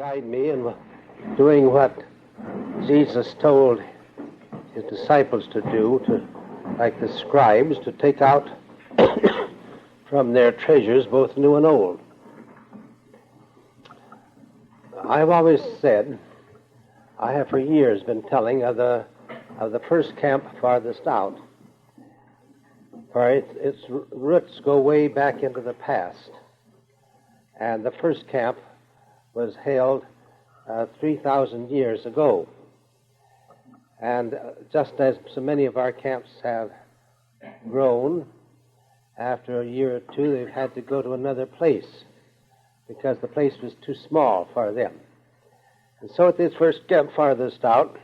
guide me in doing what Jesus told his disciples to do, like the scribes, to take out from their treasures both new and old. I've always said, I have for years been telling of the first camp farthest out, for its roots go way back into the past. And the first camp was held 3,000 years ago. And just as so many of our camps have grown, after a year or two they've had to go to another place because the place was too small for them. And so at this first camp farthest out,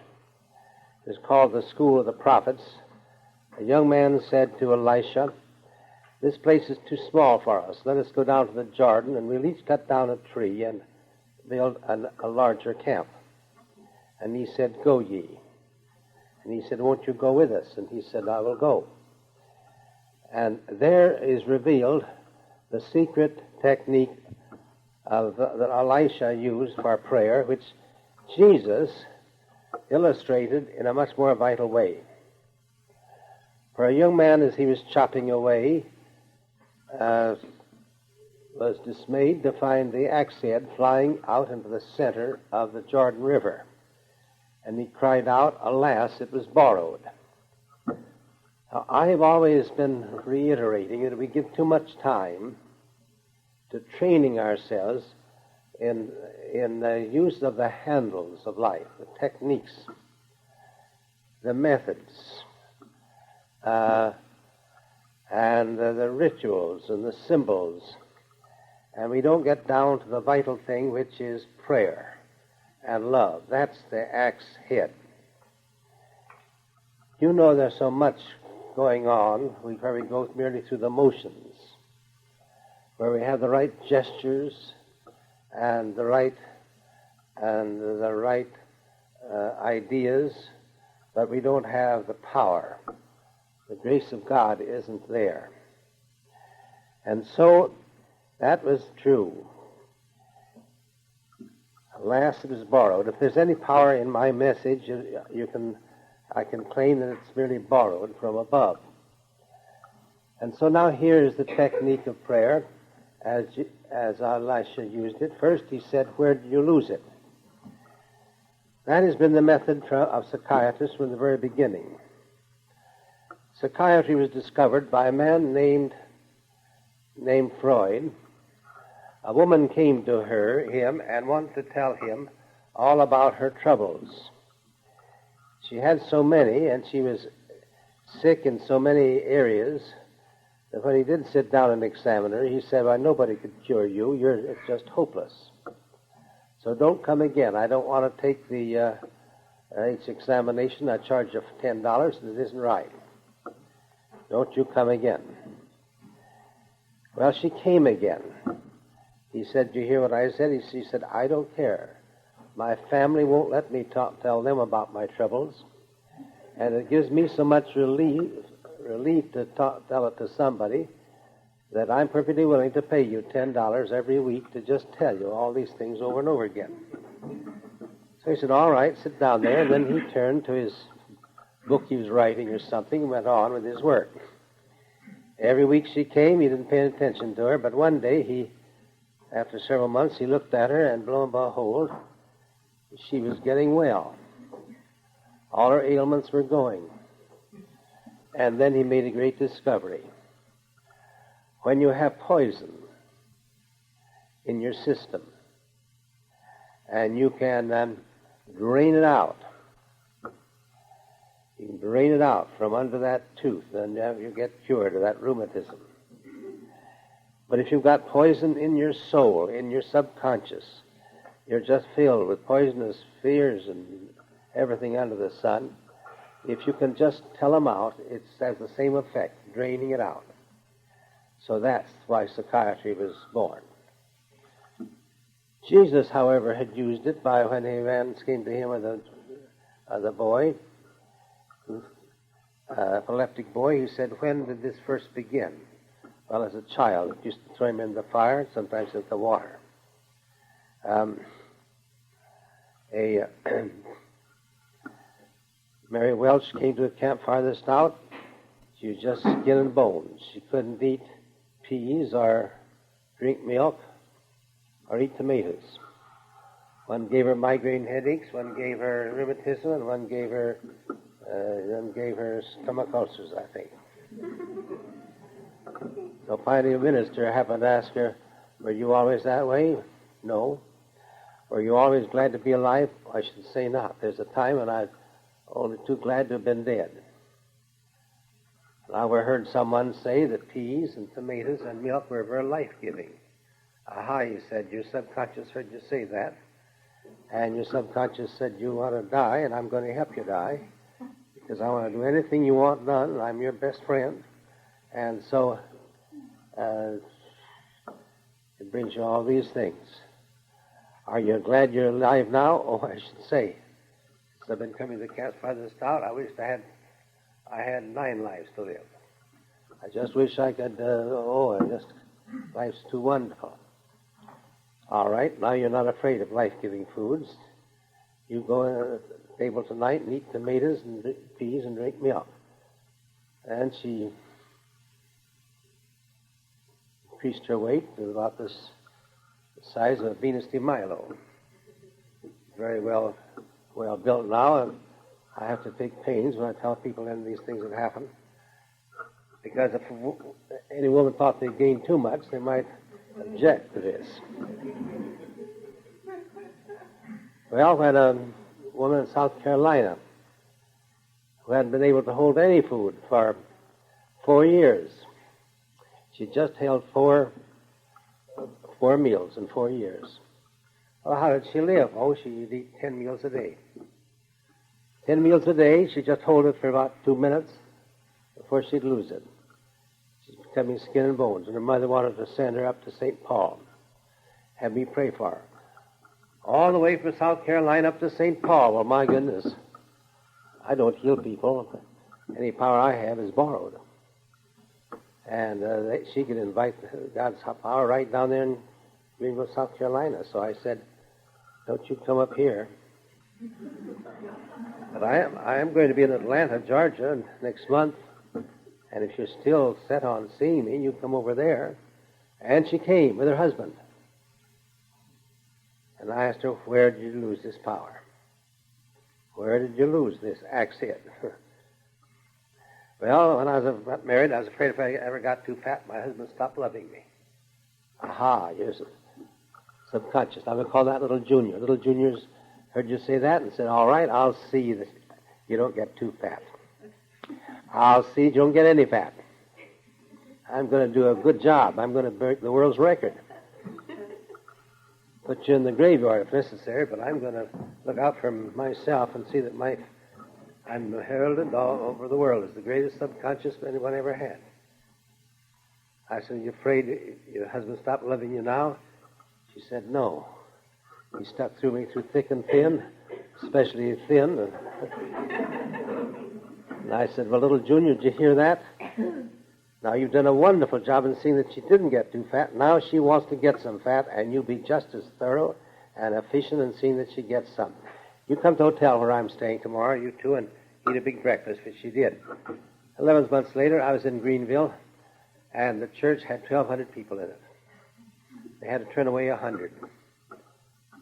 is called the School of the Prophets, a young man said to Elisha, "This place is too small for us. Let us go down to the Jordan, and we'll each cut down a tree and build a larger camp." And he said, "Go ye." And he said, "Won't you go with us?" And he said, "I will go." And there is revealed the secret technique that Elisha used for prayer, which Jesus illustrated in a much more vital way. For a young man, as he was chopping away, was dismayed to find the axe head flying out into the center of the Jordan River. And he cried out, "Alas, it was borrowed." Now, I have always been reiterating that we give too much time to training ourselves in the use of the handles of life, the techniques, the methods, and the rituals and the symbols. And we don't get down to the vital thing, which is prayer and love. That's the axe head. You know there's so much going on where we go merely through the motions, where we have the right gestures and the right ideas, but we don't have the power. The grace of God isn't there. And so that was true. Alas, it was borrowed. If there's any power in my message, I can claim that it's merely borrowed from above. And so now here is the technique of prayer as Elisha used it. First he said, "Where did you lose it?" That has been the method of psychiatrists from the very beginning. Psychiatry was discovered by a man named Freud. A woman came to him and wanted to tell him all about her troubles. She had so many, and she was sick in so many areas, that when he did sit down and examine her, he said, "Well, nobody could cure you. It's just hopeless. So don't come again. I don't want to take each examination. I charge you $10, and it isn't right. Don't you come again." Well, she came again. He said, "Do you hear what I said?" She said, "I don't care. My family won't let me tell them about my troubles, and it gives me so much relief to tell it to somebody that I'm perfectly willing to pay you $10 every week to just tell you all these things over and over again." So he said, "All right, sit down there." And then he turned to his book he was writing or something and went on with his work. Every week she came, he didn't pay attention to her, but one day after several months, he looked at her, and lo and behold, she was getting well. All her ailments were going. And then he made a great discovery. When you have poison in your system, and you can drain it out, you can drain it out from under that tooth, and you get cured of that rheumatism. But if you've got poison in your soul, in your subconscious, you're just filled with poisonous fears and everything under the sun, if you can just tell them out, it has the same effect, draining it out. So that's why psychiatry was born. Jesus, however, had used it by when a man came to him with a boy, epileptic boy. He said, "When did this first begin?" Well, as a child, it used to throw him in the fire, sometimes in the water. A Mary Welch came to a camp farthest out. She was just skin and bones. She couldn't eat peas or drink milk or eat tomatoes. One gave her migraine headaches, one gave her rheumatism, and one gave her stomach ulcers, I think. So finally a minister happened to ask her, "Were you always that way?" "No." "Were you always glad to be alive?" "I should say not. There's a time when I'm only too glad to have been dead." Now we heard someone say that peas and tomatoes and milk were very life-giving. "Aha," he said, "your subconscious heard you say that, and your subconscious said you want to die, and I'm going to help you die, because I want to do anything you want done, and I'm your best friend. And so it brings you all these things. Are you glad you're alive now?" "Oh, I should say. Since I've been coming to the camp farthest out, I wished I had 9 lives to live. I just wish I could, life's too wonderful." "All right, now you're not afraid of life-giving foods. You go to the table tonight and eat tomatoes and peas and drink milk." And she increased her weight to about the size of a Venus de Milo. Very well built now, and I have to take pains when I tell people any of these things that happen, because if any woman thought they gained too much, they might object to this. Well, when a woman in South Carolina who hadn't been able to hold any food for 4 years, she just held four meals in 4 years. Well, how did she live? Oh, she'd eat 10 meals a day. 10 meals a day, she'd just hold it for about 2 minutes before she'd lose it. She's becoming skin and bones, and her mother wanted to send her up to St. Paul, have me pray for her. All the way from South Carolina up to St. Paul. Well, my goodness, I don't heal people. Any power I have is borrowed. And she could invite God's power right down there in Greenville, South Carolina. So I said, "Don't you come up here." But I am going to be in Atlanta, Georgia, next month. And if you're still set on seeing me, you come over there. And she came with her husband. And I asked her, "Where did you lose this power? Where did you lose this axe head?" Well, when I was married, I was afraid if I ever got too fat, my husband stopped loving me. Aha, you're subconscious. I'm going to call that little junior. Little juniors heard you say that and said, "All right, I'll see that you don't get too fat. I'll see you don't get any fat. I'm going to do a good job. I'm going to break the world's record. Put you in the graveyard if necessary, but I'm going to look out for myself and see that I'm heralded all over the world as the greatest subconscious anyone ever had." I said, "You afraid your husband stopped loving you now?" She said, "No. He stuck through me through thick and thin, especially thin." And I said, "Well, little Junior, did you hear that? Now, you've done a wonderful job in seeing that she didn't get too fat. Now she wants to get some fat, and you be just as thorough and efficient in seeing that she gets some. You come to the hotel where I'm staying tomorrow, you two, and eat a big breakfast," which she did. 11 months later, I was in Greenville, and the church had 1,200 people in it. They had to turn away 100.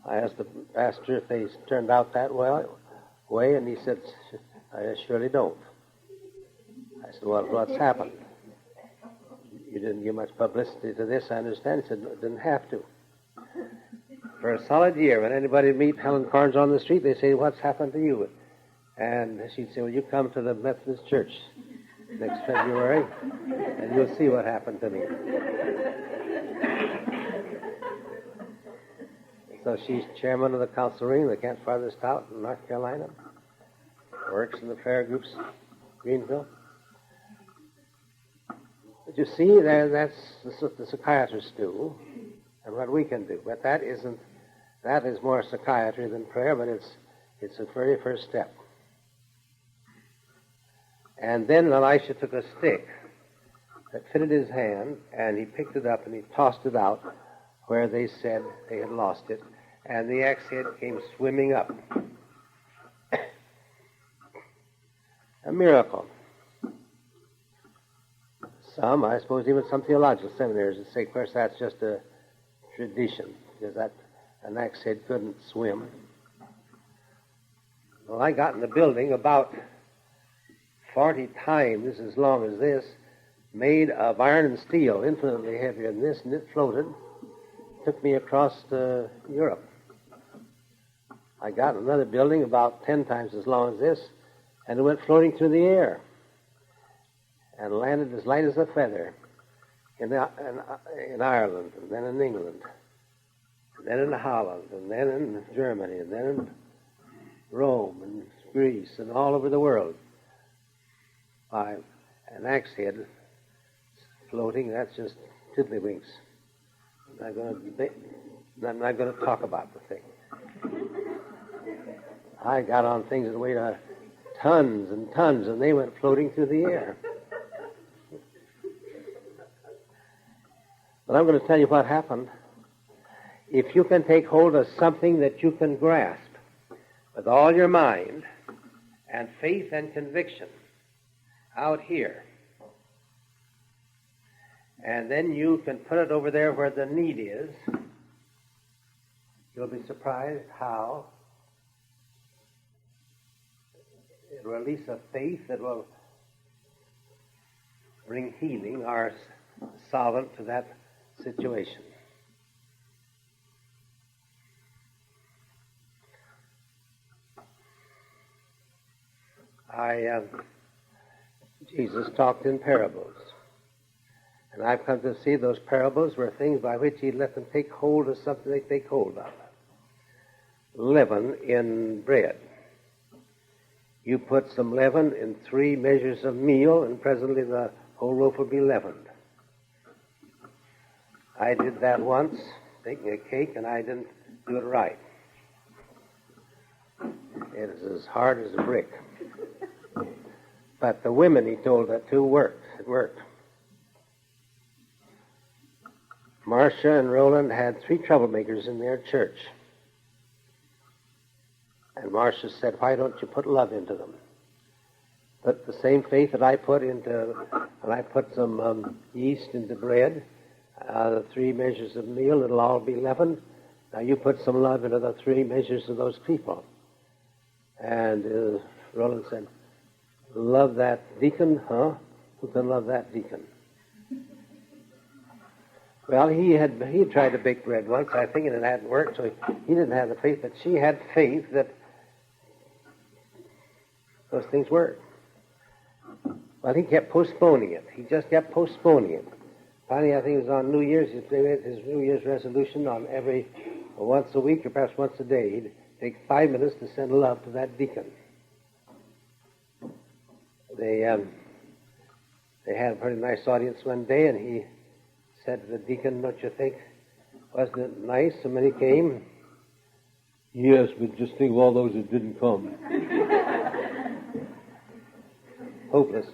I asked the pastor if they turned out that way, and he said, "I surely don't." I said, "Well, what's happened?" "You didn't give much publicity to this, I understand." He said, "No, it didn't have to." For a solid year, when anybody would meet Helen Carnes on the street, they say, "What's happened to you?" And she'd say, "Well, you come to the Methodist Church next February, and you'll see what happened to me." So she's chairman of the council ring, the Camp Farthest Out in North Carolina. Works in the prayer groups, Greenville. But you see, that's what the psychiatrists do, and what we can do. But that is more psychiatry than prayer, but it's the very first step. And then Elisha took a stick that fitted his hand, and he picked it up and he tossed it out where they said they had lost it. and the axe head came swimming up. A miracle. Some, I suppose, even some theological seminaries would say, of course, that's just a tradition, because an axe head couldn't swim. Well, I got in the building about 40 times as long as this, made of iron and steel, infinitely heavier than this, and it floated. Took me across Europe. I got in another building about 10 times as long as this, and it went floating through the air and landed as light as a feather in Ireland, and then in England, and then in Holland, and then in Germany, and then in Rome and Greece, and all over the world. By an axe head floating, that's just tiddlywinks. I'm not going to talk about the thing. I got on things that weighed tons and tons, and they went floating through the air. But I'm going to tell you what happened. If you can take hold of something that you can grasp with all your mind and faith and conviction out here, and then you can put it over there where the need is, you'll be surprised how it will release a faith that will bring healing or solvent to that situation. Jesus talked in parables. And I've come to see those parables were things by which he let them take hold of something they take hold of. Leaven in bread. You put some leaven in 3 measures of meal, and presently the whole loaf will be leavened. I did that once, baking a cake, and I didn't do it right. It is as hard as a brick. But the women he told that to worked. It worked. Marcia and Roland had 3 troublemakers in their church. And Marcia said, why don't you put love into them? Put the same faith that I put into, when I put some yeast into bread, the 3 measures of meal, it'll all be leavened. Now you put some love into the 3 measures of those people. And Roland said, love that deacon, huh? Who can love that deacon? Well, he had tried to bake bread once, I think, and it hadn't worked, so he didn't have the faith, but she had faith that those things worked. Well, he kept postponing it. He just kept postponing it. Finally, I think it was on New Year's, he made his New Year's resolution on once a week or perhaps once a day, he'd take 5 minutes to send love to that deacon. They had a pretty nice audience one day, and he said to the deacon, don't you think, wasn't it nice so many came? Yes, but just think of all those that didn't come. Hopeless.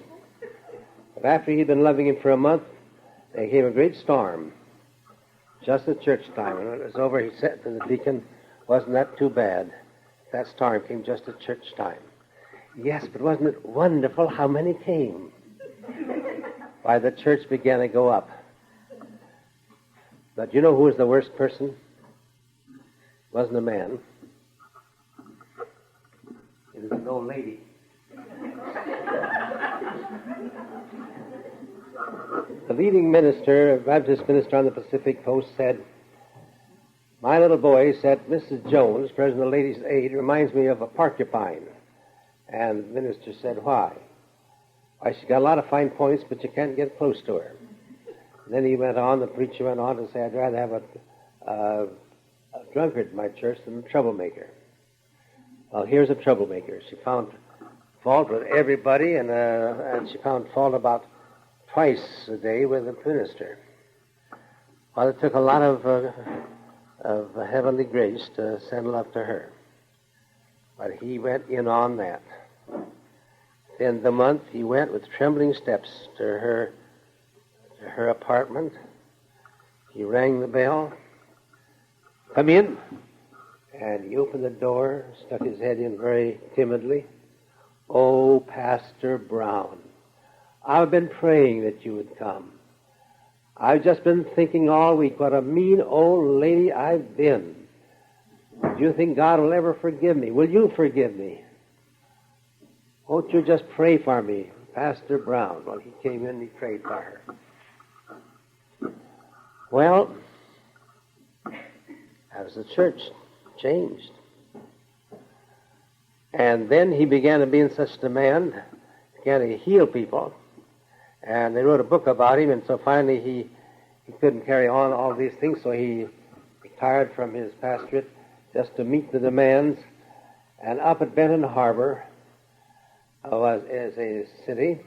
But after he'd been loving him for a month, there came a great storm, just at church time. And when it was over, he said to the deacon, wasn't that too bad? That storm came just at church time. Yes, but wasn't it wonderful how many came? Why, the church began to go up. But you know who was the worst person? It wasn't a man. It was an old lady. The leading minister, Baptist minister on the Pacific Coast, said, my little boy said, Mrs. Jones, President of Ladies' Aid, reminds me of a porcupine. And the minister said, why? Why, she's got a lot of fine points, but you can't get close to her. And then the preacher went on to say, I'd rather have a drunkard in my church than a troublemaker. Well, here's a troublemaker. She found fault with everybody, and she found fault about twice a day with the minister. Well, it took a lot of heavenly grace to send love to her. But he went in on that. In the month, he went with trembling steps to her apartment. He rang the bell. Come in. And he opened the door, stuck his head in very timidly. "Oh, Pastor Brown, I've been praying that you would come. I've just been thinking all week what a mean old lady I've been. Do you think God will ever forgive me? Will you forgive me? Won't you just pray for me, Pastor Brown?" Well, he came in and he prayed for her. Well, as the church changed. And then he began to be in such demand, began to heal people. And they wrote a book about him, and so finally he couldn't carry on all these things, so he retired from his pastorate just to meet the demands. And up at Benton Harbor is a city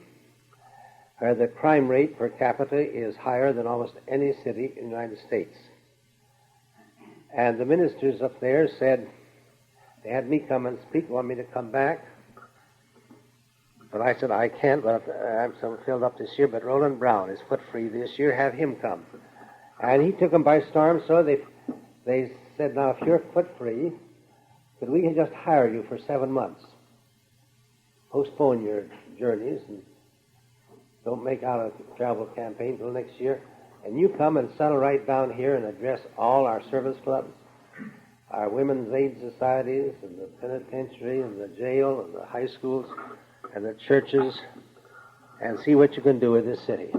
where the crime rate per capita is higher than almost any city in the United States. And the ministers up there said, they had me come and speak, want me to come back. But I said, I can't, but I'm so filled up this year. But Roland Brown is foot free this year, have him come. And he took them by storm, so they said, now, if you're foot free, could we just hire you for 7 months? Postpone your journeys and don't make out a travel campaign till next year. And you come and settle right down here and address all our service clubs, our women's aid societies, and the penitentiary, and the jail, and the high schools, and the churches, and see what you can do with this city.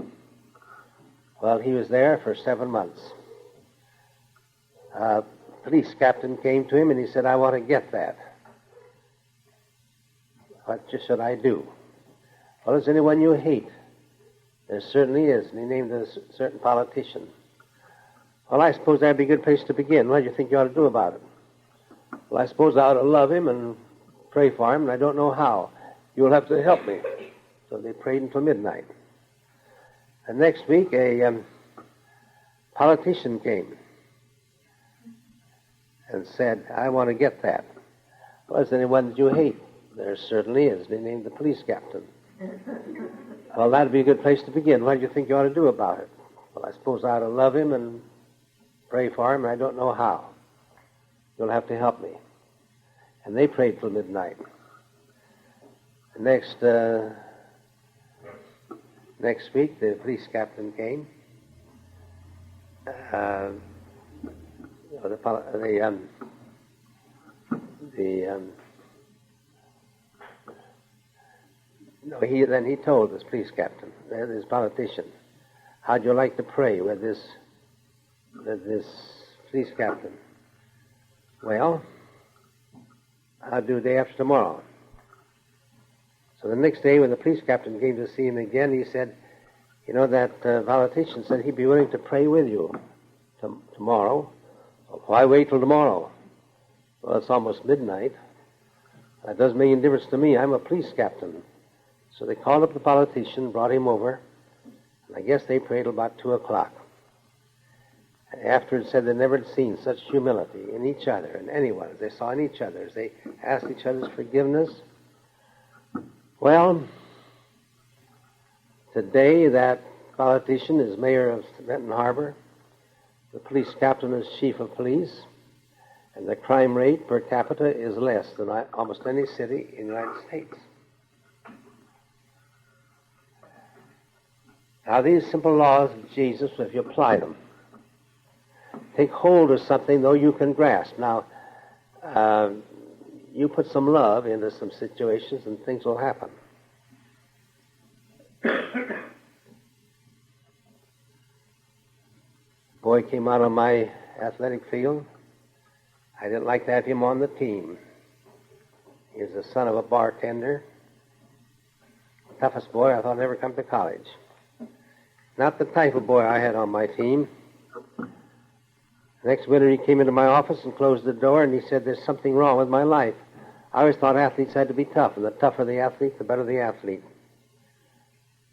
Well, he was there for 7 months. A police captain came to him and he said, I want to get that. What should I do? Well, is anyone you hate? There certainly is. And he named a certain politician. Well, I suppose that'd be a good place to begin. What do you think you ought to do about it? Well, I suppose I ought to love him and pray for him, and I don't know how. You'll have to help me. So they prayed until midnight. And next week, a politician came and said, I want to get that. Well, is there anyone that you hate? There certainly is. They named the police captain. Well, that'd be a good place to begin. What do you think you ought to do about it? Well, I suppose I ought to love him and pray for him, and I don't know how. You'll have to help me. And they prayed till midnight. Next week, the police captain came. Then he told this police captain, this politician, how'd you like to pray with this police captain? Well, I'll do day after tomorrow. So the next day when the police captain came to see him again, he said, you know, that politician said he'd be willing to pray with you tomorrow. Well, why wait till tomorrow? Well, it's almost midnight. That doesn't make any difference to me. I'm a police captain. So they called up the politician, brought him over, and I guess they prayed till about 2 o'clock. And afterwards said they'd never seen such humility in each other and anyone as they saw in each other, as they asked each other's forgiveness. Well, today that politician is mayor of Benton Harbor, the police captain is chief of police, and the crime rate per capita is less than almost any city in the United States. Now, these simple laws of Jesus, if you apply them, take hold of something, though, you can grasp. Now, you put some love into some situations and things will happen. Boy came out on my athletic field. I didn't like to have him on the team. He's the son of a bartender. The toughest boy I thought ever come to college. Not the type of boy I had on my team. Next winter he came into my office and closed the door and he said, there's something wrong with my life. I always thought athletes had to be tough, and the tougher the athlete, the better the athlete.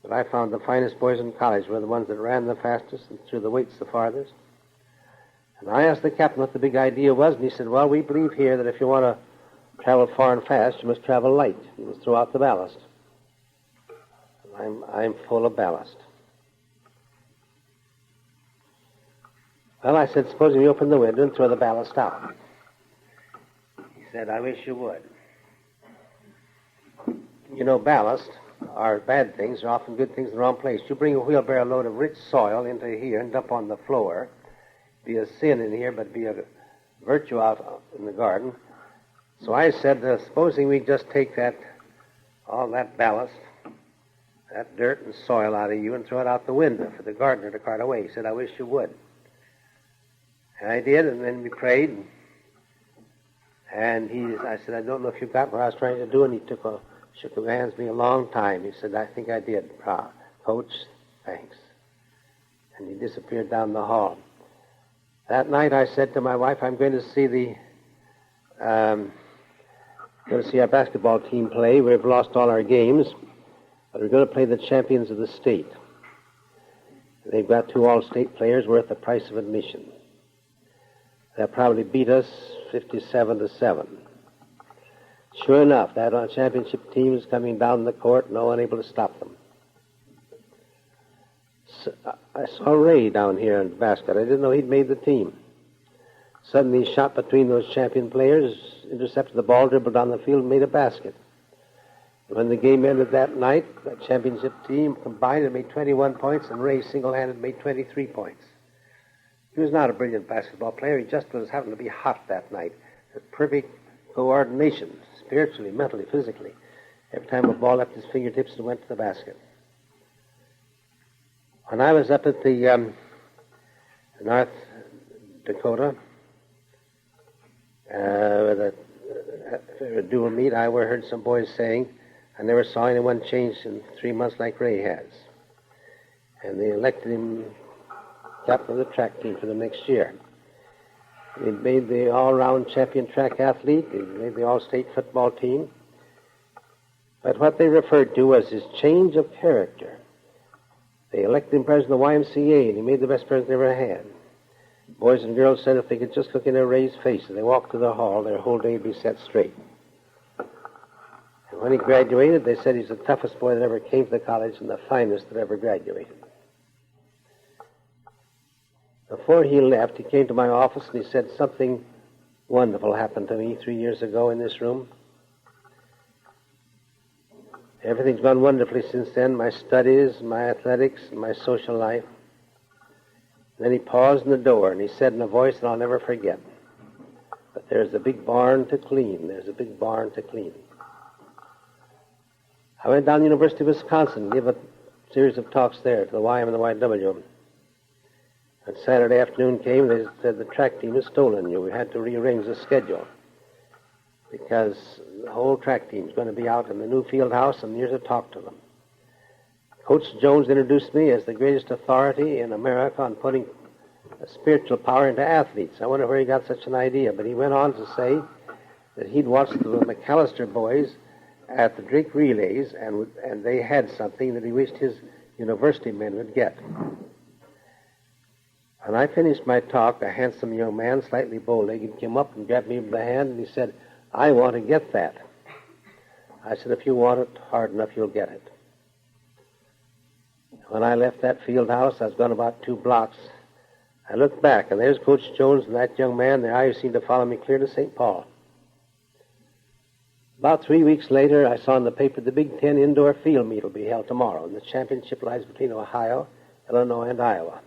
But I found the finest boys in college were the ones that ran the fastest and threw the weights the farthest. And I asked the captain what the big idea was, and he said, well, we believe here that if you want to travel far and fast, you must travel light. You must throw out the ballast. I'm full of ballast. Well, I said, supposing you open the window and throw the ballast out. said, I wish you would. You know, ballast are bad things, are often good things in the wrong place. You bring a wheelbarrow load of rich soil into here and dump on the floor. Be a sin in here, but be a virtue out in the garden. So I said, supposing we just take all that ballast, that dirt and soil out of you and throw it out the window for the gardener to cart away. He said, I wish you would. And I did, and then we prayed. And I said, I don't know if you got what I was trying to do. And he shook his hands with me a long time. He said, I think I did. Coach, thanks. And he disappeared down the hall. That night I said to my wife, I'm going to see our basketball team play. We've lost all our games, but we're going to play the champions of the state. They've got 2 all-state players worth the price of admission. They'll probably beat us 57-7. Sure enough, that championship team is coming down the court, no one able to stop them. So I saw Ray down here in the basket. I didn't know he'd made the team. Suddenly he shot between those champion players, intercepted the ball, dribbled down the field, and made a basket. When the game ended that night, that championship team combined and made 21 points, and Ray single-handed made 23 points. He was not a brilliant basketball player. He just happened to be hot that night. Perfect coordination, spiritually, mentally, physically. Every time a ball left his fingertips, it went to the basket. When I was up at the North Dakota, with a dual meet, I heard some boys saying, I never saw anyone change in 3 months like Ray has. And they elected him captain of the track team for the next year. He made the all-round champion track athlete. He made the all-state football team. But what they referred to was his change of character. They elected him president of the YMCA, and he made the best president they ever had. Boys and girls said if they could just look in their Ray's face as they walked to the hall, their whole day would be set straight. And when he graduated, they said he's the toughest boy that ever came to the college and the finest that ever graduated. Before he left, he came to my office and he said, something wonderful happened to me 3 years ago in this room. Everything's gone wonderfully since then, my studies, my athletics, and my social life. And then he paused in the door and he said in a voice that I'll never forget, but there's a big barn to clean. There's a big barn to clean. I went down to the University of Wisconsin and gave a series of talks there to the YM and the YW. And Saturday afternoon came, they said the track team has stolen you. We had to rearrange the schedule because the whole track team is going to be out in the new field house, and here's to talk to them. Coach Jones introduced me as the greatest authority in America on putting a spiritual power into athletes. I wonder where he got such an idea, but he went on to say that he'd watched the McAllister boys at the drink relays, and they had something that he wished his university men would get. When I finished my talk, a handsome young man, slightly bow-legged, came up and grabbed me by the hand, and he said, I want to get that. I said, if you want it hard enough, you'll get it. When I left that field house, I was gone about 2 blocks. I looked back, and there's Coach Jones and that young man. Their eyes seemed to follow me clear to St. Paul. About 3 weeks later, I saw in the paper the Big Ten indoor field meet will be held tomorrow, and the championship lies between Ohio, Illinois, and Iowa.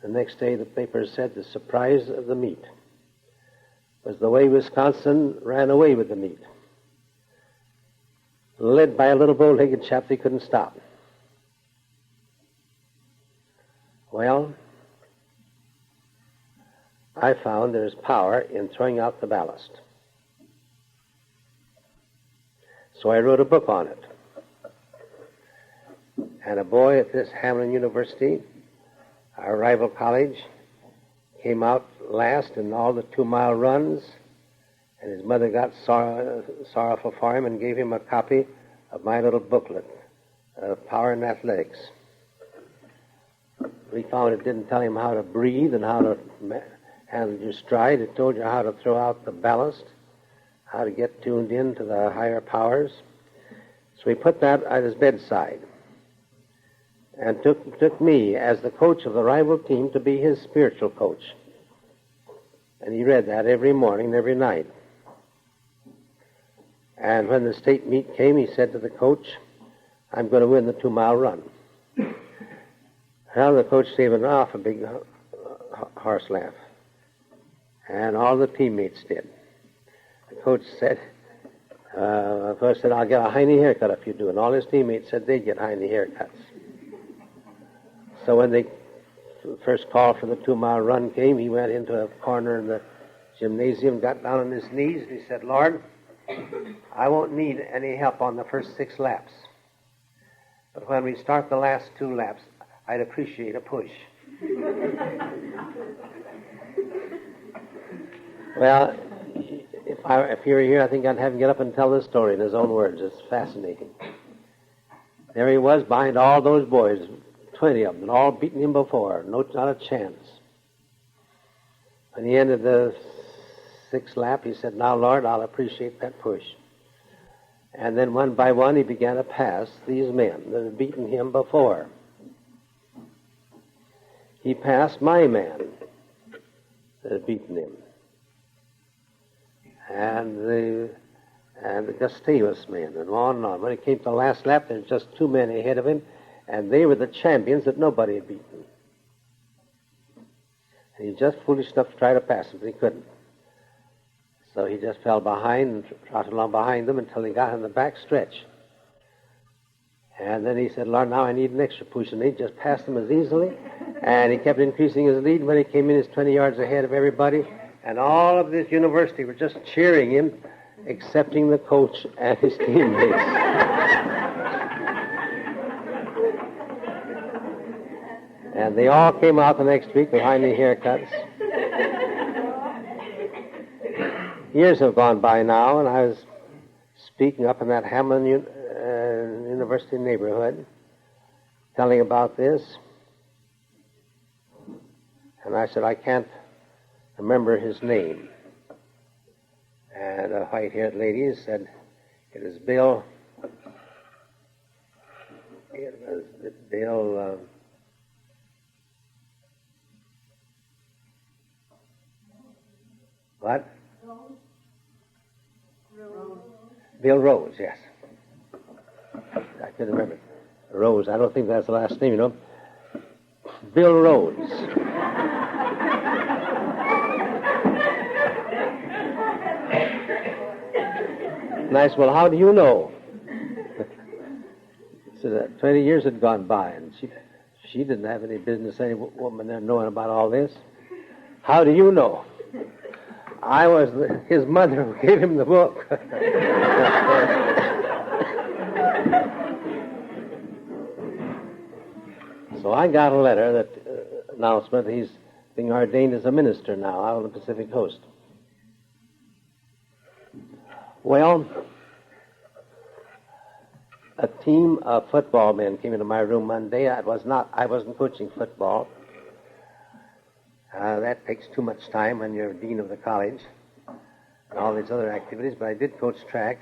The next day, the paper said the surprise of the meet was the way Wisconsin ran away with the meet, led by a little bow-legged chap they couldn't stop. Well, I found there's power in throwing out the ballast. So I wrote a book on it. And a boy at this Hamlin University, our rival college, came out last in all the 2-mile runs, and his mother got sorrowful for him and gave him a copy of my little booklet, Power in Athletics. We found it didn't tell him how to breathe and how to handle your stride. It told you how to throw out the ballast, how to get tuned in to the higher powers. So he put that at his bedside and took me as the coach of the rival team to be his spiritual coach. And he read that every morning and every night. And when the state meet came, he said to the coach, I'm going to win the 2-mile run. Well, the coach gave it off a big horse laugh. And all the teammates did. The coach said, I'll get a hiney haircut if you do. And all his teammates said they'd get hiney haircuts. So when the first call for the 2-mile run came, he went into a corner in the gymnasium, got down on his knees, and he said, Lord, I won't need any help on the first 6 laps. But when we start the last 2 laps, I'd appreciate a push. Well, if you were here, I think I'd have him get up and tell this story in his own words. It's fascinating. There he was behind all those boys, 20 of them, all beaten him before, not a chance. When he ended the 6th lap, he said, now, Lord, I'll appreciate that push. And then one by one, he began to pass these men that had beaten him before. He passed my man that had beaten him. And the Gustavus man, and on and on. When he came to the last lap, there were just 2 men ahead of him, and they were the champions that nobody had beaten. And he was just foolish enough to try to pass them, but he couldn't. So he just fell behind and trotted along behind them until he got in the back stretch. And then he said, Lord, now I need an extra push. And he just passed them as easily. And he kept increasing his lead. When he came in, he was 20 yards ahead of everybody. And all of this university were just cheering him, excepting the coach and his teammates. And they all came out the next week with hiney haircuts. Years have gone by now, and I was speaking up in that Hamlin University neighborhood, telling about this. And I said, I can't remember his name. And a white-haired lady said, it was Bill. It was Bill. What? Rose. Bill Rose, yes. I couldn't remember. Rose, I don't think that's the last name, you know. Bill Rose. And I said, well, how do you know? So that 20 years had gone by, and she didn't have any business, any woman there knowing about all this. How do you know? I was his mother who gave him the book. So I got a letter that announcement he's being ordained as a minister now out on the Pacific Coast. Well, a team of football men came into my room one day. I wasn't coaching football. That takes too much time when you're dean of the college and all these other activities, but I did coach track.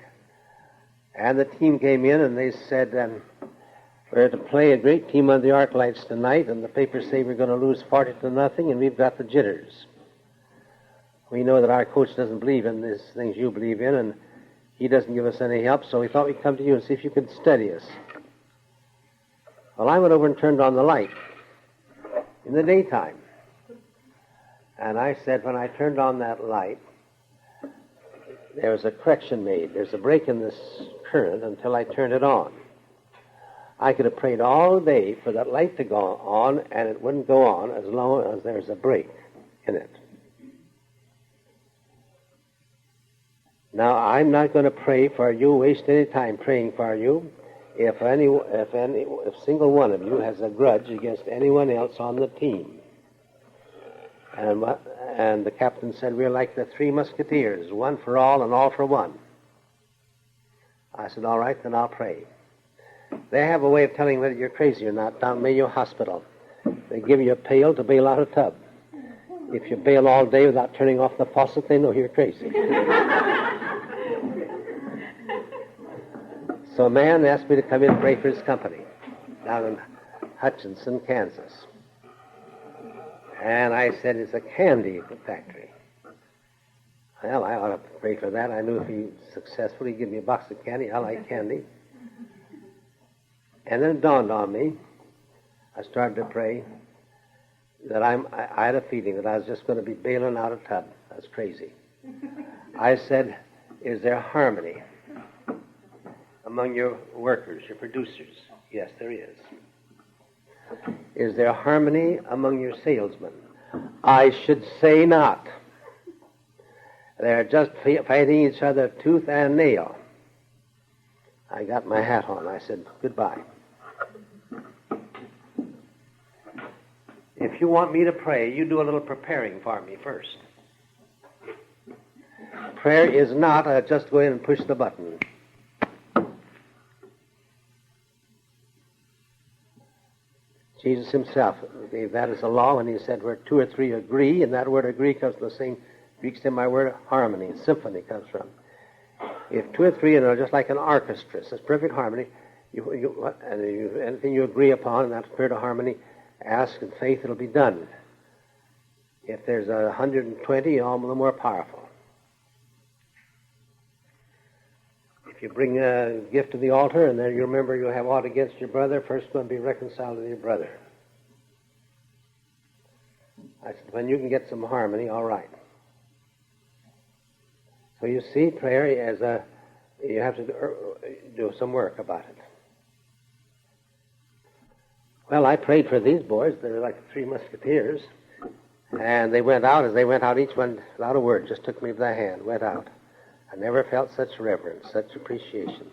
And the team came in and they said, we're to play a great team on the Arclights tonight, and the papers say we're going to lose 40-0, and we've got the jitters. We know that our coach doesn't believe in these things you believe in, and he doesn't give us any help, so we thought we'd come to you and see if you could steady us. Well, I went over and turned on the light in the daytime. And I said, when I turned on that light, there was a correction made. There's a break in this current until I turned it on. I could have prayed all day for that light to go on, and it wouldn't go on as long as there's a break in it. Now, I'm not going to pray for you, waste any time praying for you, if single one of you has a grudge against anyone else on the team. And the captain said, we're like the 3 musketeers, one for all and all for one. I said, all right, then I'll pray. They have a way of telling whether you're crazy or not down at Mayo Hospital. They give you a pail to bail out a tub. If you bail all day without turning off the faucet, they know you're crazy. So a man asked me to come in and pray for his company down in Hutchinson, Kansas. And I said, it's a candy factory. Well, I ought to pray for that. I knew if he successful, he'd give me a box of candy. I like candy. And then it dawned on me. I started to pray that I had a feeling that I was just going to be bailing out a tub. That's crazy. I said, is there harmony among your workers, your producers? Yes, there is. Is there harmony among your salesmen? I should say not. They're just fighting each other tooth and nail. I got my hat on. I said, goodbye. If you want me to pray, you do a little preparing for me first. Prayer is not just go in and push the button. Jesus himself gave that as a law when he said where two or three agree, and that word agree comes from the same Greek semi word harmony, symphony comes from. If two or three are just like an orchestra, it's perfect harmony, anything you agree upon in that spirit of harmony, ask in faith, it'll be done. If there's 120, all the more powerful. If you bring a gift to the altar and then you remember you have aught against your brother, first going to be reconciled with your brother. I said, when you can get some harmony, all right. So you see, prayer you have to do some work about it. Well, I prayed for these boys. They were like the Three Musketeers. And they went out. As they went out, each one, without a word, just took me by the hand, went out. I never felt such reverence, such appreciation.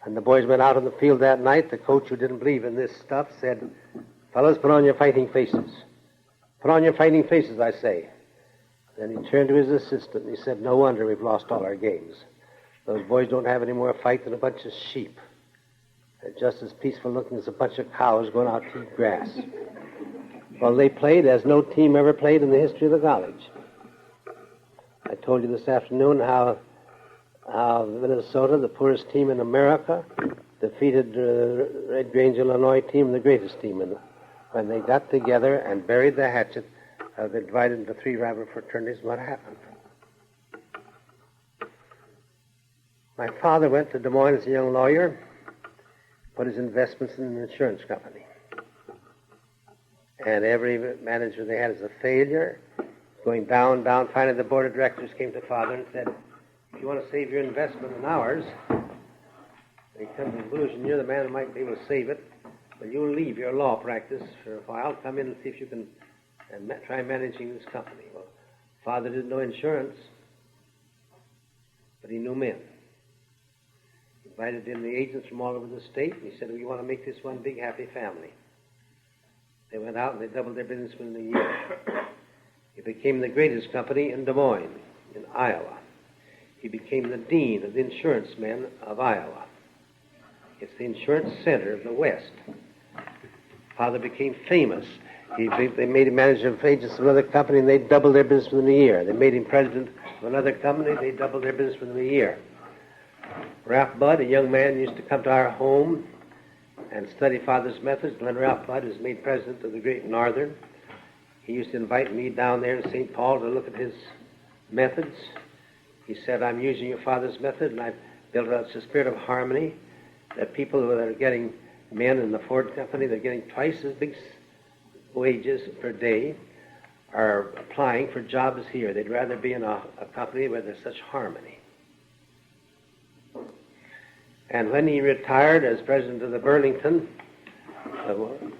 And the boys went out on the field that night. The coach, who didn't believe in this stuff, said, fellas, put on your fighting faces. Put on your fighting faces, I say. Then he turned to his assistant and he said, no wonder we've lost all our games. Those boys don't have any more fight than a bunch of sheep. They're just as peaceful looking as a bunch of cows going out to eat grass. Well, they played as no team ever played in the history of the college. I told you this afternoon how Minnesota, the poorest team in America, defeated the Red Grange, Illinois team, the greatest team. When they got together and buried the hatchet, they divided into three rival fraternities. What happened? My father went to Des Moines as a young lawyer, put his investments in an insurance company. And every manager they had is a failure. Going down. Finally, the board of directors came to Father and said, if you want to save your investment in ours, they come to the conclusion you're the man who might be able to save it, but you'll leave your law practice for a while, come in and see if you can try managing this company. Well, Father didn't know insurance, but he knew men. He invited in the agents from all over the state, and he said, well, you want to make this one big happy family. They went out and they doubled their business within a year. He became the greatest company in Des Moines, in Iowa. He became the dean of the insurance men of Iowa. It's the insurance center of the West. Father became famous. They made him manager of agents of another company, and they doubled their business within a year. They made him president of another company, they doubled their business within a year. Ralph Budd, a young man, used to come to our home and study Father's methods. When Ralph Budd was made president of the Great Northern, he used to invite me down there in St. Paul to look at his methods. He said, I'm using your father's method, and I've built out a spirit of harmony that people that are getting, men in the Ford Company, they're getting twice as big wages per day, are applying for jobs here. They'd rather be in a company where there's such harmony. And when he retired as president of the Burlington,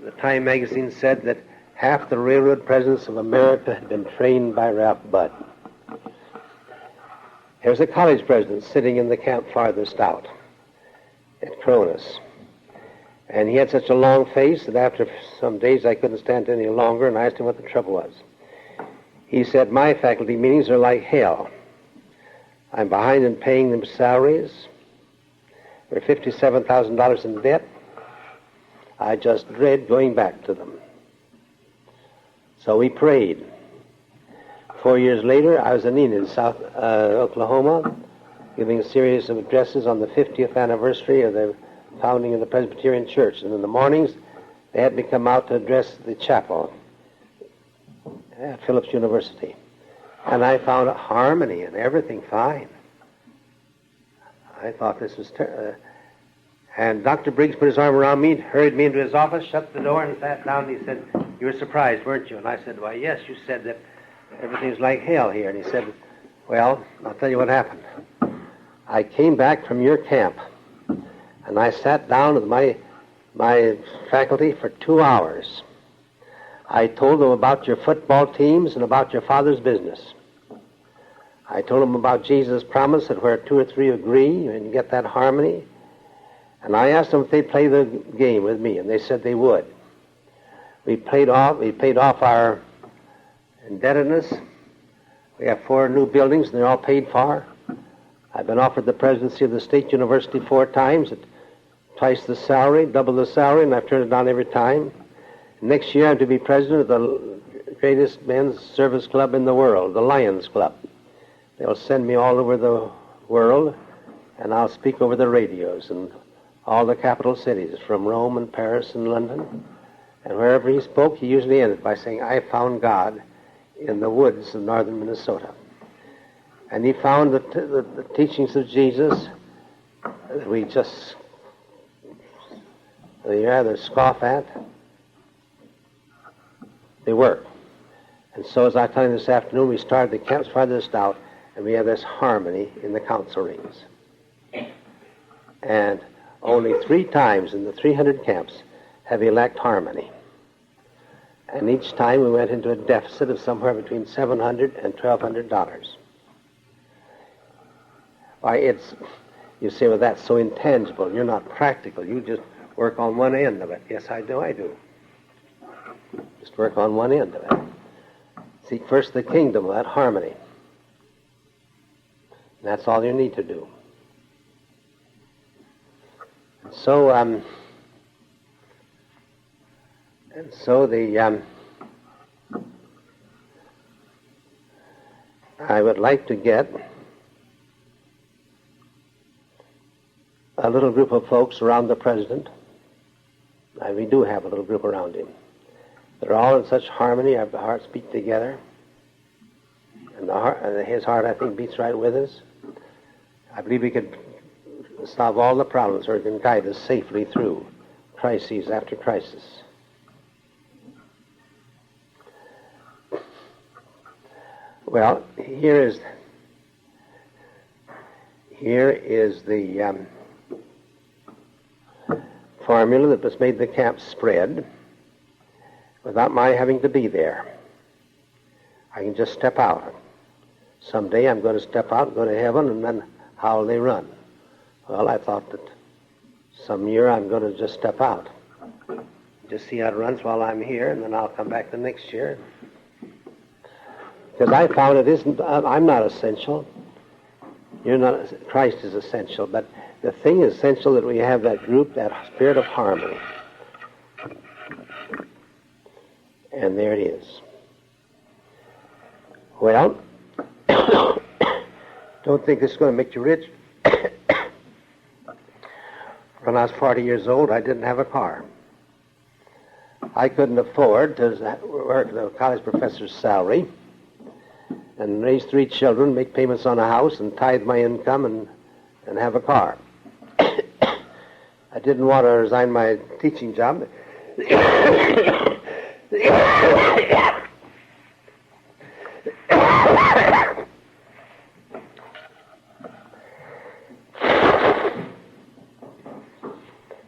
the Time magazine said that half the railroad presidents of America had been trained by Ralph Budd. There's a college president sitting in the camp farthest out at Cronus. And he had such a long face that after some days I couldn't stand it any longer, and I asked him what the trouble was. He said, my faculty meetings are like hell. I'm behind in paying them salaries. We're $57,000 in debt. I just dread going back to them. So we prayed. 4 years later, I was in Enid, South Oklahoma, giving a series of addresses on the 50th anniversary of the founding of the Presbyterian Church. And in the mornings, they had me come out to address the chapel at Phillips University. And I found harmony and everything fine. I thought this was and Dr. Briggs put his arm around me, hurried me into his office, shut the door, and sat down, and he said, "You were surprised, weren't you?" And I said, "Why, yes, you said that everything's like hell here." And he said, "Well, I'll tell you what happened. I came back from your camp, and I sat down with my faculty for 2 hours. I told them about your football teams and about your father's business. I told them about Jesus' promise that where 2 or 3 agree, and you get that harmony. And I asked them if they'd play the game with me, and they said they would. We paid off our indebtedness. We have 4 new buildings, and they're all paid for. I've been offered the presidency of the State University 4 times at twice the salary, double the salary, and I've turned it down every time. Next year I'm to be president of the greatest men's service club in the world, the Lions Club. They'll send me all over the world, and I'll speak over the radios in all the capital cities, from Rome and Paris and London. And wherever he spoke, he usually ended by saying, "I found God in the woods of northern Minnesota." And he found the teachings of Jesus that we just rather scoff at. They work. And so, as I tell you this afternoon, we started the camps farthest out, and we have this harmony in the council rings. And only 3 times in the 300 camps have we lacked harmony. And each time we went into a deficit of somewhere between $700 and $1,200. Why, you say, well, that's so intangible. You're not practical. You just work on one end of it. Yes, I do. Just work on one end of it. Seek first the kingdom, that harmony. And that's all you need to do. So I would like to get a little group of folks around the president. We do have a little group around him. They're all in such harmony, our hearts beat together. And his heart, I think, beats right with us. I believe we could solve all the problems, or it can guide us safely through crises after crisis. Well, here is the formula that was made the camp spread without my having to be there. I can just step out. Someday I'm going to step out and go to heaven, and then how will they run? Well, I thought that some year I'm going to just step out. Just see how it runs while I'm here, and then I'll come back the next year. Because I found I'm not essential. You're not, Christ is essential, but the thing is essential that we have that group, that spirit of harmony. And there it is. Well, don't think this is going to make you rich. When I was 40 years old, I didn't have a car. I couldn't afford to work the college professor's salary and raise 3 children, make payments on a house, and tithe my income and have a car. I didn't want to resign my teaching job.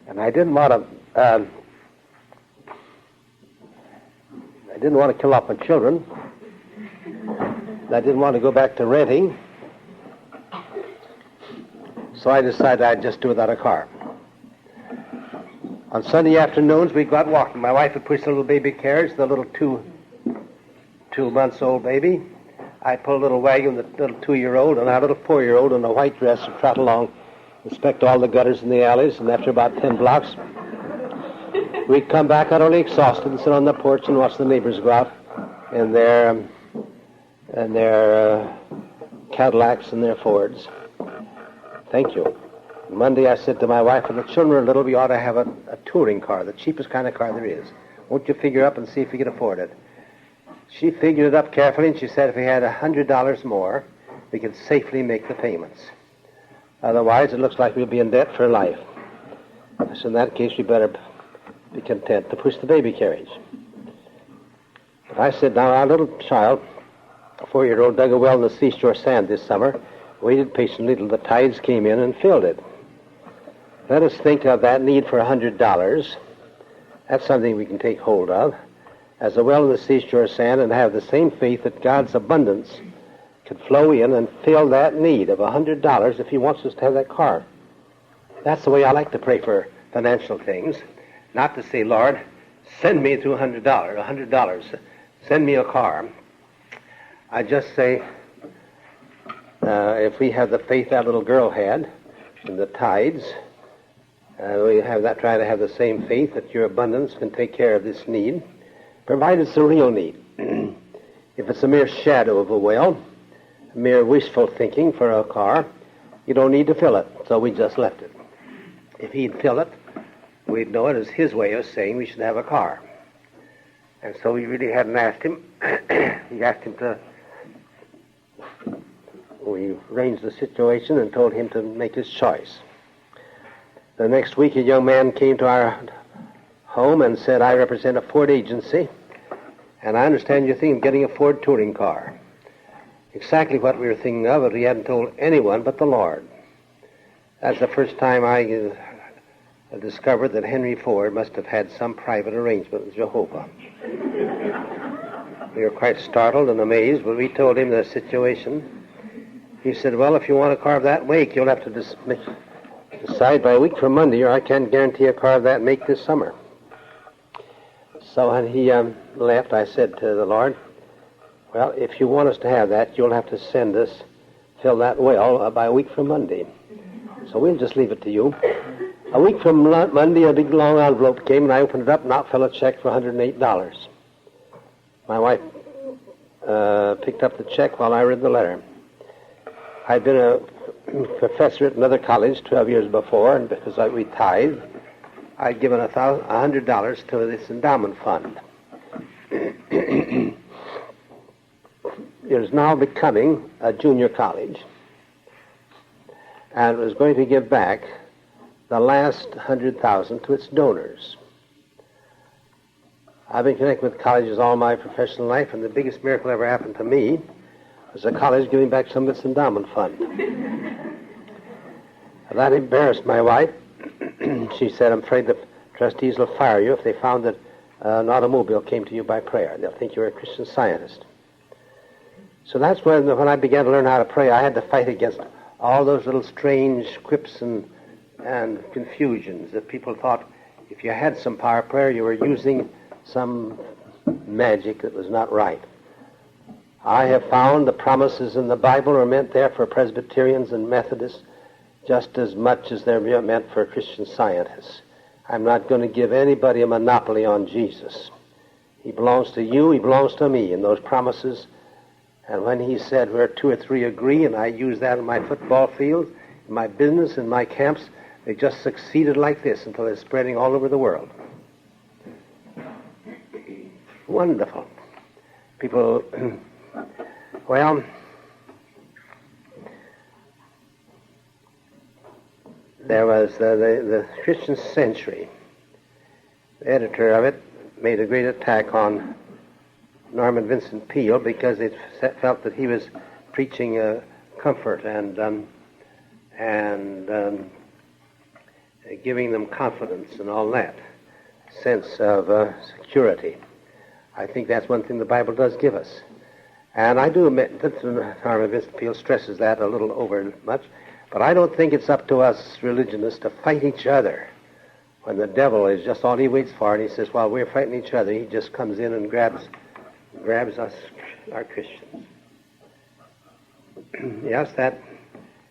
And I didn't want to kill off my children. I didn't want to go back to renting. So I decided I'd just do without a car. On Sunday afternoons, we'd go out walking. My wife would push the little baby carriage, the little 2 months old baby. I'd pull a little wagon with the little 2-year-old, and our little 4-year-old in a white dress would trot along, inspect all the gutters in the alleys, and after about 10 blocks, we'd come back utterly exhausted and sit on the porch and watch the neighbors go out in their Cadillacs and their Fords. Thank you. Monday I said to my wife, when the children are little, we ought to have a touring car, the cheapest kind of car there is. Won't you figure up and see if you can afford it? She figured it up carefully, and she said if we had $100 more, we could safely make the payments. Otherwise, it looks like we'll be in debt for life. So in that case, we better be content to push the baby carriage. But I said, now our little child, a 4-year-old, dug a well in the seashore sand this summer, waited patiently till the tides came in and filled it. Let us think of that need for $100. That's something we can take hold of as a well in the seashore sand, and have the same faith that God's abundance could flow in and fill that need of $100 if he wants us to have that car. That's the way I like to pray for financial things. Not to say, Lord, send me to $100, send me a car. I just say, if we have the faith that little girl had in the tides, we have that. Try to have the same faith that your abundance can take care of this need, provided it's a real need. If it's a mere shadow of a well, mere wishful thinking for a car, you don't need to fill it, so we just left it. If he'd fill it, we'd know it as his way of saying we should have a car. And so we really hadn't asked him. We asked him to... We arranged the situation and told him to make his choice. The next week, a young man came to our home and said, I represent a Ford agency, and I understand you're thinking of getting a Ford touring car. Exactly what we were thinking of, but we hadn't told anyone but the Lord. That's the first time I discovered that Henry Ford must have had some private arrangement with Jehovah. We were quite startled and amazed, but we told him the situation. He said, well, if you want a car of that make, you'll have to decide by a week from Monday, or I can't guarantee a car of that make this summer. So when he left, I said to the Lord, well, if you want us to have that, you'll have to send us, fill that well by a week from Monday. So we'll just leave it to you. A week from Monday, a big long envelope came, and I opened it up and out fell a check for $108. My wife picked up the check while I read the letter. I'd been a professor at another college 12 years before, and because we tithed, I'd given $100 to this endowment fund. It is now becoming a junior college, and it was going to give back the last $100,000 to its donors. I've been connected with colleges all my professional life, and the biggest miracle ever happened to me was a college giving back some of its endowment fund. That embarrassed my wife. She said, I'm afraid the trustees will fire you if they found that an automobile came to you by prayer. They'll think you're a Christian Scientist. So that's when I began to learn how to pray. I had to fight against all those little strange quips and confusions that people thought if you had some power of prayer, you were using some magic that was not right. I have found the promises in the Bible are meant there for Presbyterians and Methodists just as much as they're meant for Christian Scientists. I'm not going to give anybody a monopoly on Jesus. He belongs to you, he belongs to me, and those promises. And when he said where 2 or 3 agree, and I use that in my football field, in my business, in my camps, they just succeeded like this until they're spreading all over the world. Wonderful. People, well, there was the Christian Century. The editor of it made a great attack on Norman Vincent Peale because it felt that he was preaching comfort and giving them confidence and all that sense of security. I think that's one thing the Bible does give us. And I do admit that Norman Vincent Peale stresses that a little over much, but I don't think it's up to us religionists to fight each other when the devil is just all he waits for, and he says, while we're fighting each other, he just comes in and grabs us, our Christians. Yes, that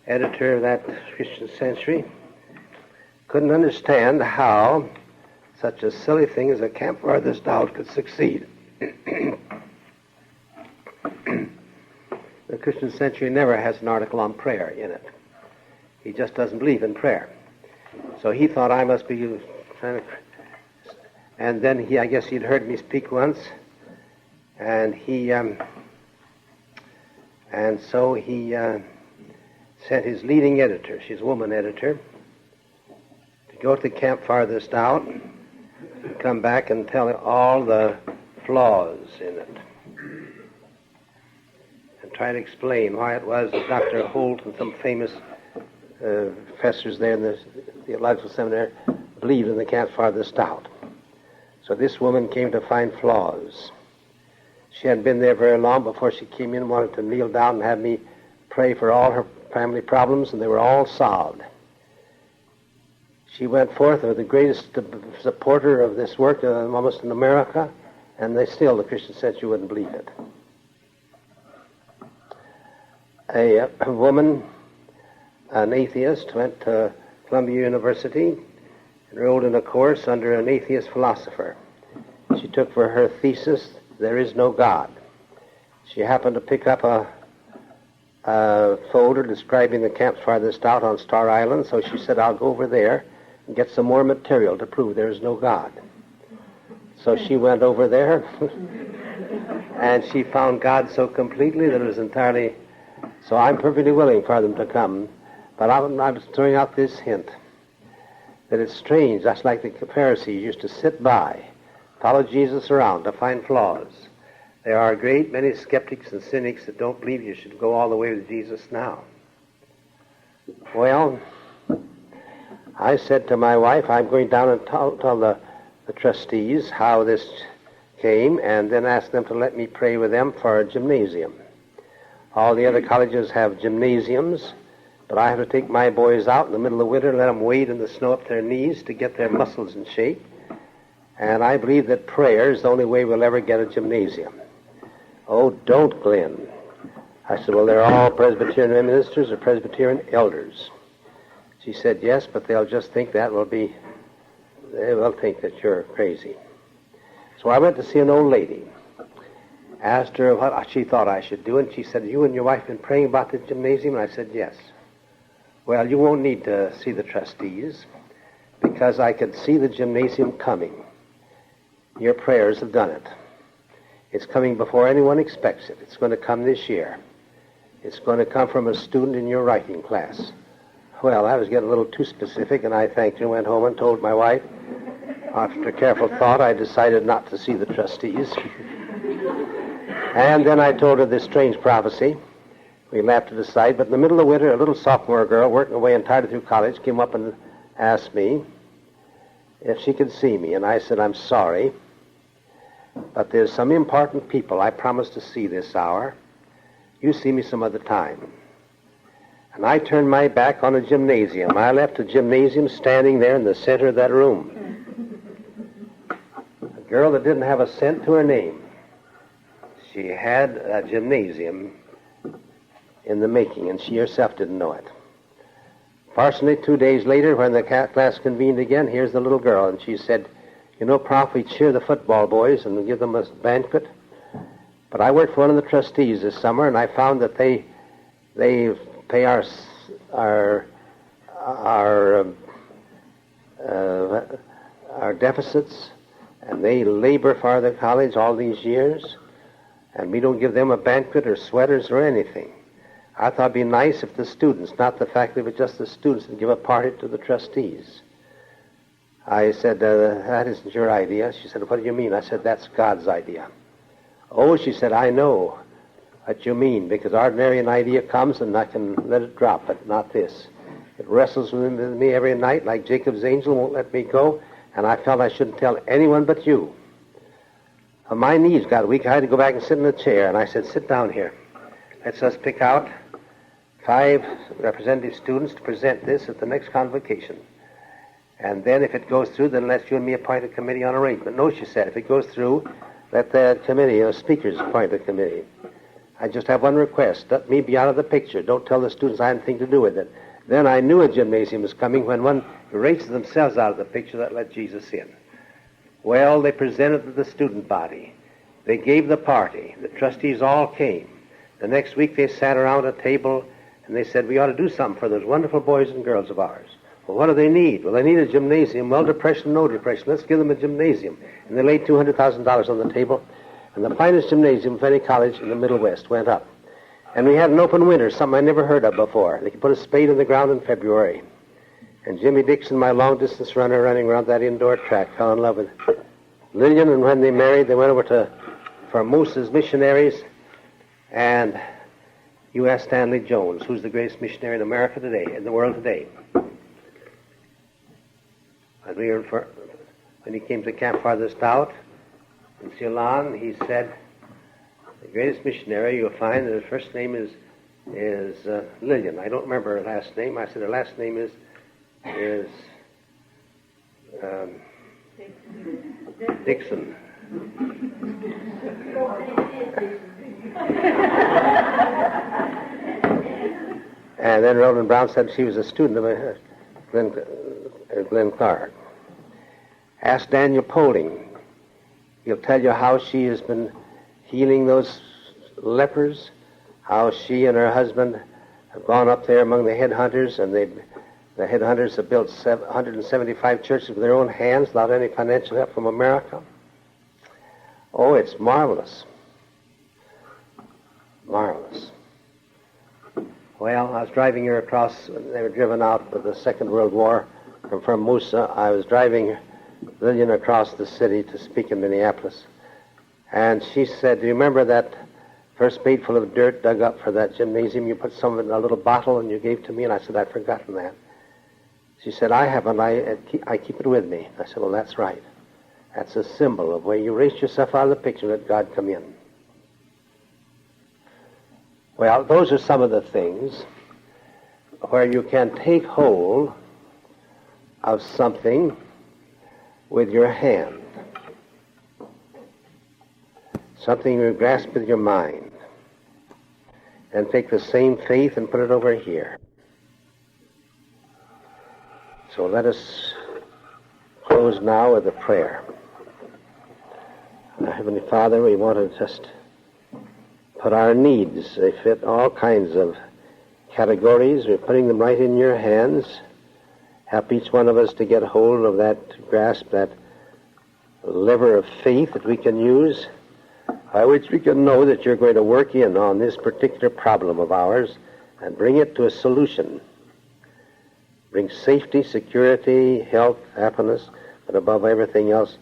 editor of that Christian Century couldn't understand how such a silly thing as a Camp Farthest Out could succeed. The Christian Century never has an article on prayer in it. He just doesn't believe in prayer. So he thought I must be trying to... And then I guess he'd heard me speak once, And so he sent his leading editor, she's a woman editor, to go to the camp farthest out and come back and tell all the flaws in it. And try to explain why it was that Dr. Holt and some famous professors there in the theological seminary believed in the camp farthest out. So this woman came to find flaws. She hadn't been there very long before she came in and wanted to kneel down and have me pray for all her family problems, and they were all solved. She went forth with the greatest supporter of this work almost in America, and the Christian said you wouldn't believe it. A woman, an atheist, went to Columbia University, enrolled in a course under an atheist philosopher. She took for her thesis, "There is no God." She happened to pick up a folder describing the camps farthest out on Star Island, so she said, "I'll go over there and get some more material to prove there is no God." So she went over there, and she found God so completely that it was entirely... So I'm perfectly willing for them to come, but I was throwing out this hint, that it's strange, that's like the Pharisees used to sit by, follow Jesus around to find flaws. There are a great many skeptics and cynics that don't believe you should go all the way with Jesus now. Well, I said to my wife, I'm going down and tell the trustees how this came, and then ask them to let me pray with them for a gymnasium. All the other colleges have gymnasiums, but I have to take my boys out in the middle of the winter and let them wade in the snow up to their knees to get their muscles in shape. And I believe that prayer is the only way we'll ever get a gymnasium. "Oh, don't, Glenn." I said, "Well, they're all Presbyterian ministers or Presbyterian elders." She said, "Yes, but they'll just think they will think that you're crazy." So I went to see an old lady, asked her what she thought I should do, and she said, "You and your wife been praying about the gymnasium?" And I said, "Yes." "Well, you won't need to see the trustees, because I could see the gymnasium coming. Your prayers have done it. It's coming before anyone expects it. It's going to come this year. It's going to come from a student in your writing class." Well, I was getting a little too specific, and I thanked her and went home and told my wife. After careful thought, I decided not to see the trustees. And then I told her this strange prophecy. We laughed it aside, but in the middle of winter, a little sophomore girl working away entirely through college came up and asked me if she could see me. And I said, "I'm sorry, but there's some important people I promised to see this hour. You see me some other time." And I turned my back on a gymnasium. I left the gymnasium standing there in the center of that room. A girl that didn't have a cent to her name. She had a gymnasium in the making, and she herself didn't know it. Fortunately, 2 days later, when the class convened again, here's the little girl, and she said, "You know, Prof, we cheer the football boys and give them a banquet. But I worked for one of the trustees this summer, and I found that they pay our deficits, and they labor for the college all these years, and we don't give them a banquet or sweaters or anything. I thought it'd be nice if the students, not the faculty, but just the students, would give a party to the trustees." I said, "That isn't your idea." She said, "What do you mean?" I said, "That's God's idea." "Oh," she said, "I know what you mean, because ordinarily an idea comes and I can let it drop, but not this. It wrestles with me every night like Jacob's angel, won't let me go, and I felt I shouldn't tell anyone but you." My knees got weak. I had to go back and sit in a chair, and I said, "Sit down here. Let's us pick out 5 representative students to present this at the next convocation. And then if it goes through, then let you and me appoint a committee on arrangement." "No," she said, "if it goes through, let the committee, speakers appoint a committee. I just have one request. Let me be out of the picture. Don't tell the students I had anything to do with it." Then I knew a gymnasium was coming when one erases themselves out of the picture that let Jesus in. Well, they presented to the student body. They gave the party. The trustees all came. The next week they sat around a table and they said, "We ought to do something for those wonderful boys and girls of ours." "Well, what do they need?" "Well, they need a gymnasium." "Well, depression, no depression. Let's give them a gymnasium." And they laid $200,000 on the table. And the finest gymnasium of any college in the Middle West went up. And we had an open winter, something I never heard of before. They could put a spade in the ground in February. And Jimmy Dixon, my long-distance runner running around that indoor track, fell in love with Lillian, and when they married, they went over to Formosa's missionaries, and U.S. Stanley Jones, who's the greatest missionary in America today, in the world today. When he came to camp farthest out in Ceylon, he said, the greatest missionary you'll find, his first name is Lillian. I don't remember her last name. I said her last name is Dixon. And then Roland Brown said she was a student of Glenn Clark. Ask Daniel Poling. He'll tell you how she has been healing those lepers, how she and her husband have gone up there among the headhunters, and the headhunters have built 175 churches with their own hands without any financial help from America. Oh, it's marvelous. Marvelous. Well, I was driving her across, they were driven out with the Second World War from Formosa. I was driving Lillian across the city to speak in Minneapolis. And she said, do you remember that first spadeful of dirt dug up for that gymnasium? You put some of it in a little bottle and you gave to me? And I said, I'd forgotten that. She said, I haven't. I keep it with me. I said, well, that's right. That's a symbol of where you erase yourself out of the picture and let God come in. Well, those are some of the things where you can take hold of something with your hand, something you grasp with your mind, and take the same faith and put it over here. So let us close now with a prayer. Our Heavenly Father, we want to just put our needs. They fit all kinds of categories. We're putting them right in your hands. Help each one of us to get hold of that, grasp that lever of faith that we can use, by which we can know that you're going to work in on this particular problem of ours and bring it to a solution. Bring safety, security, health, happiness, but above everything else,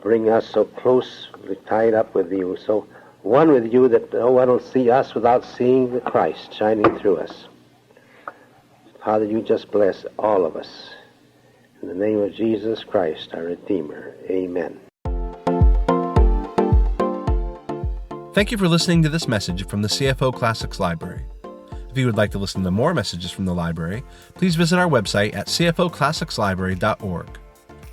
bring us so closely tied up with you, so one with you that no one will see us without seeing the Christ shining through us. Father, you just bless all of us. In the name of Jesus Christ, our Redeemer. Amen. Thank you for listening to this message from the CFO Classics Library. If you would like to listen to more messages from the library, please visit our website at cfoclassicslibrary.org.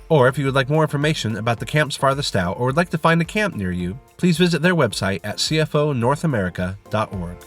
Or if you would like more information about the camps farthest out or would like to find a camp near you, please visit their website at cfonorthamerica.org.